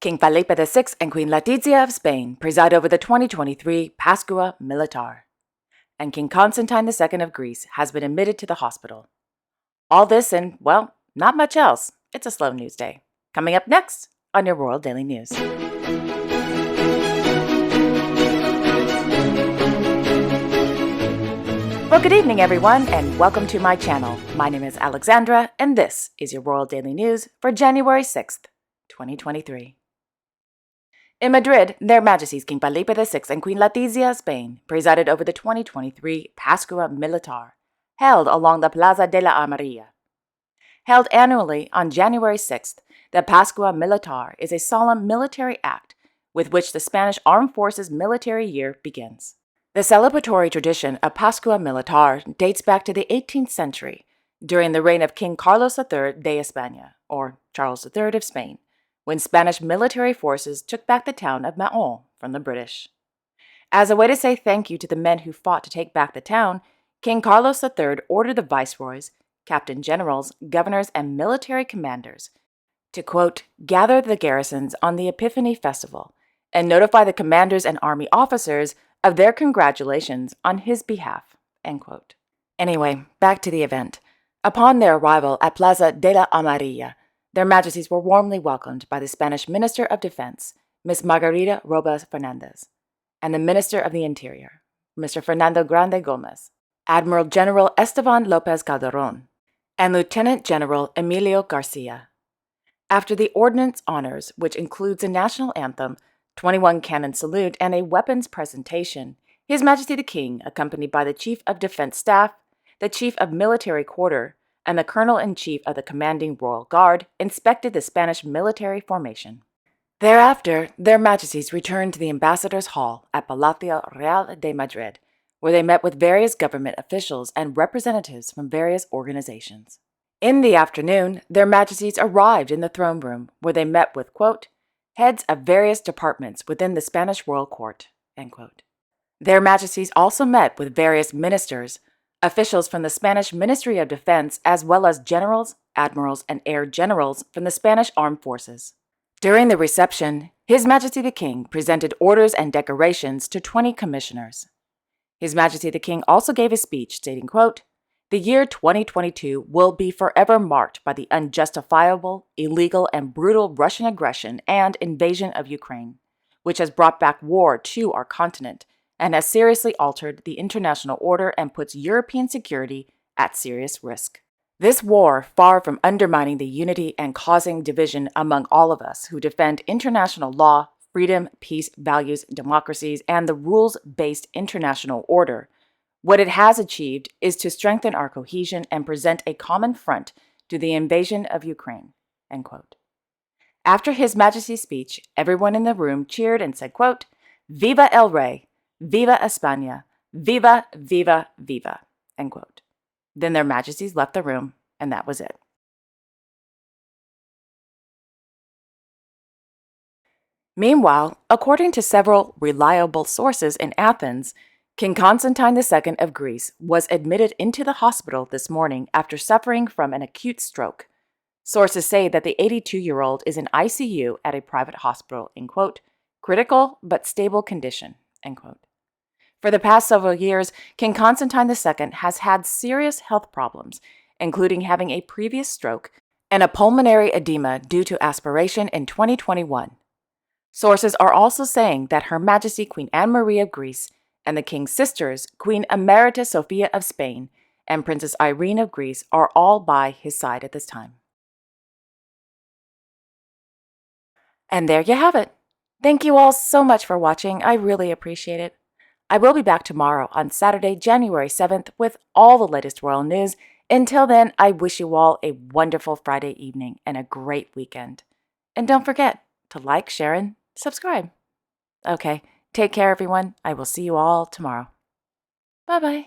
King Felipe VI and Queen Letizia of Spain preside over the 2023 Pascua Militar, and King Constantine II of Greece has been admitted to the hospital. All this and, well, not much else. It's a slow news day. Coming up next on your Royal Daily News. Well, good evening, everyone, and welcome to my channel. My name is Alexandra, and this is your Royal Daily News for January 6th, 2023. In Madrid, Their Majesties King Felipe VI and Queen Letizia of Spain presided over the 2023 Pascua Militar, held along the Plaza de la Armeria. Held annually on January 6th, the Pascua Militar is a solemn military act with which the Spanish Armed Forces military year begins. The celebratory tradition of Pascua Militar dates back to the 18th century, during the reign of King Carlos III de España, or Charles III of Spain, when Spanish military forces took back the town of Mahón from the British. As a way to say thank you to the men who fought to take back the town, King Carlos III ordered the viceroys, captain generals, governors, and military commanders to, quote, gather the garrisons on the Epiphany Festival and notify the commanders and army officers of their congratulations on his behalf, end quote. Anyway, back to the event. Upon their arrival at Plaza de la Armeria, Their Majesties were warmly welcomed by the Spanish Minister of Defense, Ms. Margarita Robles Fernandez, and the Minister of the Interior, Mr. Fernando Grande Gomez, Admiral General Esteban López Calderón, and Lieutenant General Emilio Garcia. After the ordnance honors, which includes a national anthem, 21 cannon salute, and a weapons presentation, His Majesty the King, accompanied by the Chief of Defense Staff, the Chief of Military Quarter, and the Colonel-in-Chief of the Commanding Royal Guard, inspected the Spanish military formation. Thereafter, Their Majesties returned to the Ambassadors' Hall at Palacio Real de Madrid, where they met with various government officials and representatives from various organizations. In the afternoon, Their Majesties arrived in the throne room, where they met with, quote, heads of various departments within the Spanish royal court, end quote. Their Majesties also met with various ministers, officials from the Spanish Ministry of Defense, as well as generals, admirals, and air generals from the Spanish Armed Forces. During the reception, His Majesty the King presented orders and decorations to 20 commissioners. His Majesty the King also gave a speech stating, quote, the year 2022 will be forever marked by the unjustifiable, illegal, and brutal Russian aggression and invasion of Ukraine, which has brought back war to our continent and has seriously altered the international order and puts European security at serious risk. This war, far from undermining the unity and causing division among all of us who defend international law, freedom, peace, values, democracies, and the rules-based international order, what it has achieved is to strengthen our cohesion and present a common front to the invasion of Ukraine, end quote. After His Majesty's speech, everyone in the room cheered and said, quote, Viva el Rey, Viva España, Viva, Viva, Viva, end quote. Then Their Majesties left the room, and that was it. Meanwhile, according to several reliable sources in Athens, King Constantine II of Greece was admitted into the hospital this morning after suffering from an acute stroke. Sources say that the 82-year-old is in ICU at a private hospital in, quote, critical but stable condition, end quote. For the past several years, King Constantine II has had serious health problems, including having a previous stroke and a pulmonary edema due to aspiration in 2021. Sources are also saying that Her Majesty Queen Anne-Marie of Greece and the King's sisters, Queen Emerita Sophia of Spain and Princess Irene of Greece, are all by his side at this time. And there you have it. Thank you all so much for watching. I really appreciate it. I will be back tomorrow on Saturday, January 7th with all the latest royal news. Until then, I wish you all a wonderful Friday evening and a great weekend. And don't forget to like, share, and subscribe. Okay. Take care, everyone. I will see you all tomorrow. Bye-bye.